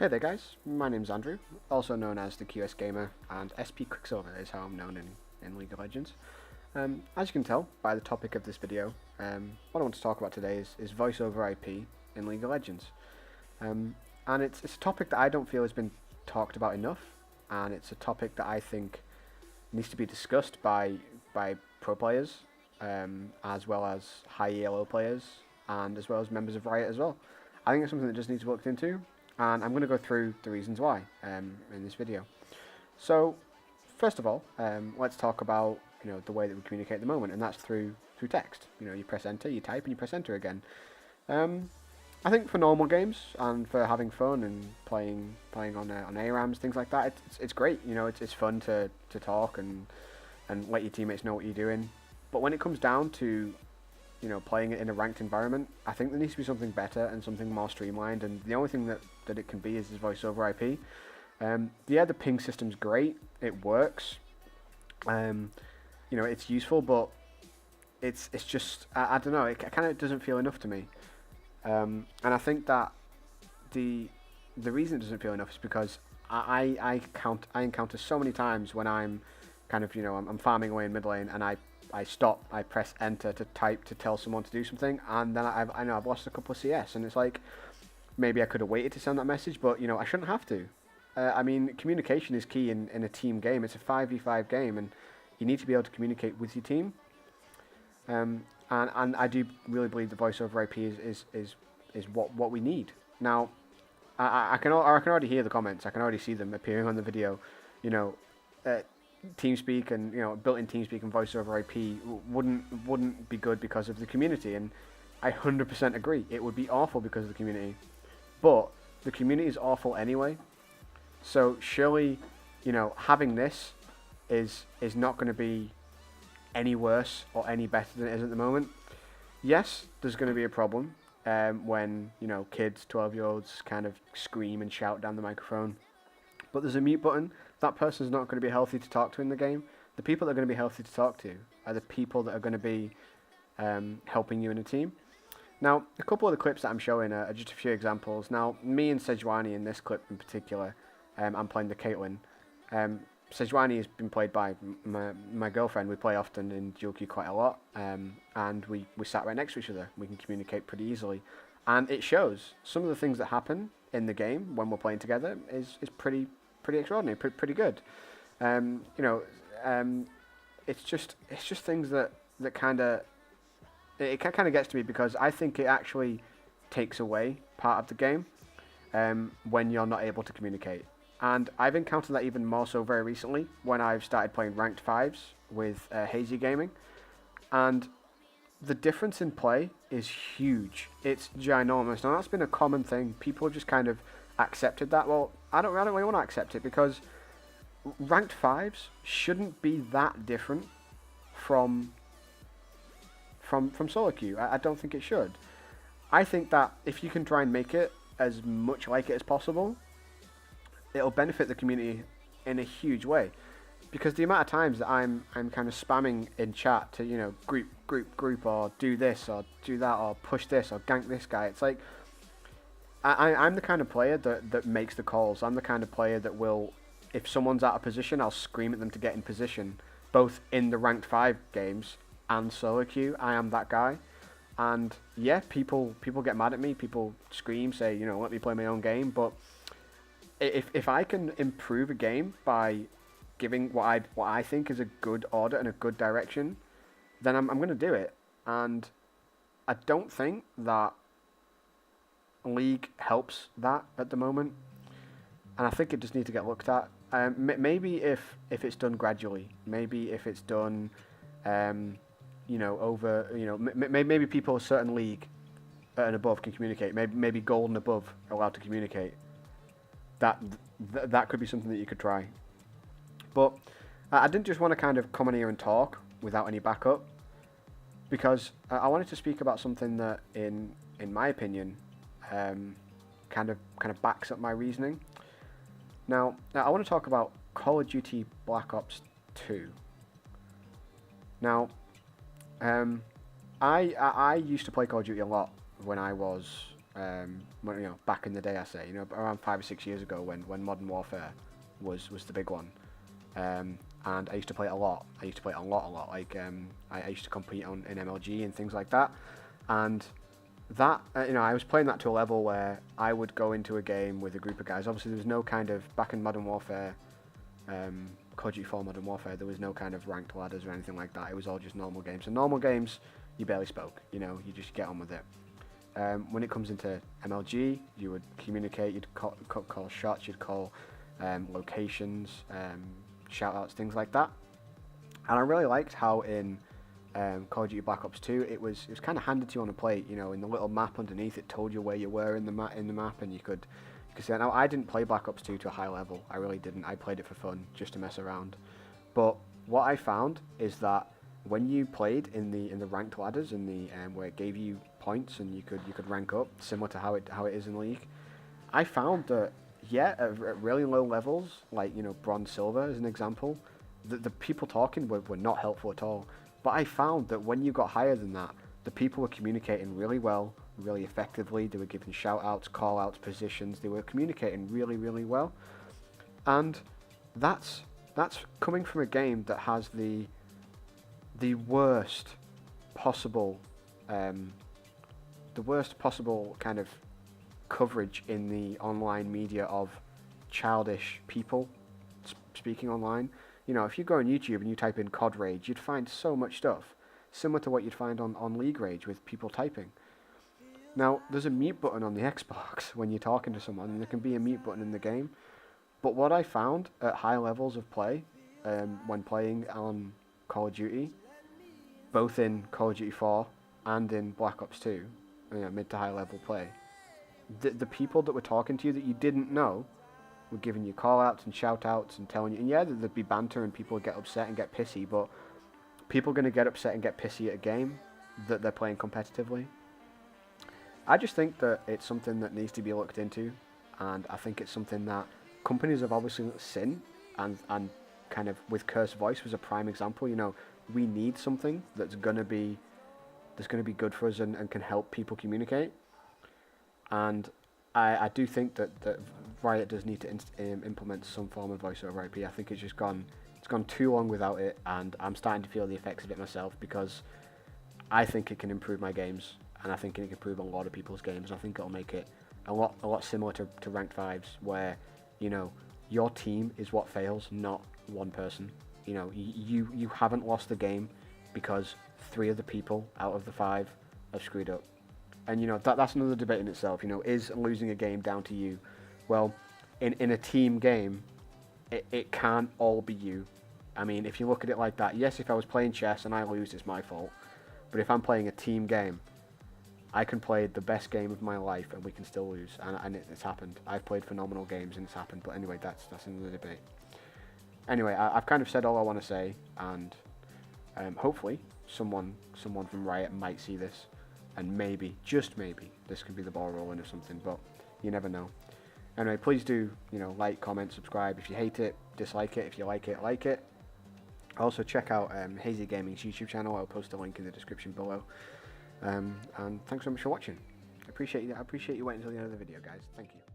Hey there guys, my name's Andrew, also known as the QS Gamer, and SP Quicksilver is how I'm known in League of Legends. As you can tell by the topic of this video, what I want to talk about today is voice over IP in League of Legends. And it's a topic that I don't feel has been talked about enough, and it's a topic that I think needs to be discussed by pro players, as well as high ELO players, and as well as members of Riot as well. I think it's something that just needs to be looked into, and I'm going to go through the reasons why in this video. So, first of all, let's talk about the way that we communicate at the moment, and that's through text. You press enter, you type, and you press enter again. I think for normal games and for having fun and playing on ARAMs, things like that, it's great. It's fun to talk and let your teammates know what you're doing. But when it comes down to playing it in a ranked environment, I think there needs to be something better and something more streamlined, and the only thing that it can be is voice over IP. Yeah, the ping system's great, it works, it's useful, but it's just, I don't know, it kind of doesn't feel enough to me. And I think that the reason it doesn't feel enough is because I encounter so many times when I'm kind of, I'm farming away in mid lane, and I stop, I press enter to type to tell someone to do something, and then I know I've lost a couple of CS, and it's like, maybe I could have waited to send that message, but I shouldn't have to. I mean, communication is key in a team game. It's a 5v5 game, and you need to be able to communicate with your team. And I do really believe that voice over IP is what we need. Now, I can already hear the comments. I can already see them appearing on the video. TeamSpeak and built-in TeamSpeak and voice over IP wouldn't be good because of the community, and I 100% agree. It would be awful because of the community, but the community is awful anyway. So surely, having this is not going to be any worse or any better than it is at the moment. Yes, there's going to be a problem when kids, 12-year-olds, kind of scream and shout down the microphone. But there's a mute button. That person's not going to be healthy to talk to in the game. The people that are going to be healthy to talk to are the people that are going to be helping you in a team. Now, a couple of the clips that I'm showing are just a few examples. Now, me and Sejuani in this clip in particular, I'm playing the Caitlyn. Sejuani has been played by my girlfriend. We play often in dual queue quite a lot, and we sat right next to each other. We can communicate pretty easily, and it shows. Some of the things that happen in the game when we're playing together is pretty extraordinary, pretty good. It's just things that kind of gets to me, because I think it actually takes away part of the game when you're not able to communicate. And I've encountered that even more so very recently when I've started playing ranked 5s with Hazy Gaming, and the difference in play is huge. It's ginormous. Now, that's been a common thing. People just kind of accepted that. Well, I don't really want to accept it, because ranked 5s shouldn't be that different from solo queue. I don't think it should. I think that if you can try and make it as much like it as possible, it'll benefit the community in a huge way. Because the amount of times that I'm kind of spamming in chat to group, or do this or do that, or push this or gank this guy, it's like I'm the kind of player that makes the calls. I'm the kind of player that will, if someone's out of position, I'll scream at them to get in position, both in the ranked 5 games and solo queue. I am that guy. And yeah, people get mad at me. People scream, say, let me play my own game. But if I can improve a game by giving what I think is a good order and a good direction, then I'm going to do it. And I don't think that League helps that at the moment, and I think it just needs to get looked at. Maybe if it's done gradually, maybe if it's done, over, maybe people a certain league and above can communicate. Maybe gold and above are allowed to communicate. That could be something that you could try. But I didn't just want to kind of come on here and talk without any backup, because I wanted to speak about something that, in my opinion, kind of backs up my reasoning. Now I want to talk about Call of Duty Black Ops 2. Now, I used to play Call of Duty a lot when I was back in the day, I say, around 5 or 6 years ago when Modern Warfare was the big one. And I used to play it a lot. I used to play it a lot. Like I used to compete in MLG and things like that. And that I was playing that to a level where I would go into a game with a group of guys. Obviously, there was no kind of back in Modern Warfare, Call of Duty 4 Modern Warfare. There was no kind of ranked ladders or anything like that. It was all just normal games. So normal games, you barely spoke. You just get on with it. When it comes into MLG, you would communicate. You'd call shots. You'd call locations, shoutouts, things like that. And I really liked how in Call of Duty Black Ops 2, it was kind of handed to you on a plate. In the little map underneath, it told you where you were in the map, and you could say. Now, I didn't play Black Ops 2 to a high level. I really didn't. I played it for fun, just to mess around. But what I found is that when you played in the ranked ladders, where it gave you points and you could rank up, similar to how it is in League, I found that at really low levels, like bronze, silver as an example, the people talking were not helpful at all. But I found that when you got higher than that, the people were communicating really well, really effectively. They were giving shout-outs, call-outs, positions. They were communicating really, really well. And that's coming from a game that has the worst possible kind of coverage in the online media of childish people speaking online. If you go on YouTube and you type in COD Rage, you'd find so much stuff similar to what you'd find on League Rage with people typing. Now, there's a mute button on the Xbox when you're talking to someone, and there can be a mute button in the game. But what I found at high levels of play, when playing on Call of Duty, both in Call of Duty 4 and in Black Ops 2, mid to high level play, the people that were talking to you that you didn't know were giving you call-outs and shout-outs and telling you, and there'd be banter and people would get upset and get pissy, but people are going to get upset and get pissy at a game that they're playing competitively. I just think that it's something that needs to be looked into, and I think it's something that companies have obviously seen, and kind of with Cursed Voice was a prime example. We need something that's going to be good for us and can help people communicate. And I do think that Riot does need to implement some form of voice over IP. I think it's gone too long without it, and I'm starting to feel the effects of it myself, because I think it can improve my games, and I think it can improve a lot of people's games. I think it'll make it a lot similar to ranked 5s, where your team is what fails, not one person. You haven't lost the game because 3 of the people out of the 5 have screwed up. And that's another debate in itself. Is losing a game down to you? Well, in a team game, it can't all be you. I mean, if you look at it like that, yes, if I was playing chess and I lose, it's my fault. But if I'm playing a team game, I can play the best game of my life and we can still lose, and it's happened. I've played phenomenal games and it's happened. But anyway, that's another debate. Anyway, I've kind of said all I want to say, and hopefully someone from Riot might see this. And maybe, just maybe, this could be the ball rolling or something, but you never know. Anyway, please do, like, comment, subscribe. If you hate it, dislike it. If you like it, like it. Also, check out Hazy Gaming's YouTube channel. I'll post a link in the description below. And thanks so much for watching. I appreciate you waiting until the end of the video, guys. Thank you.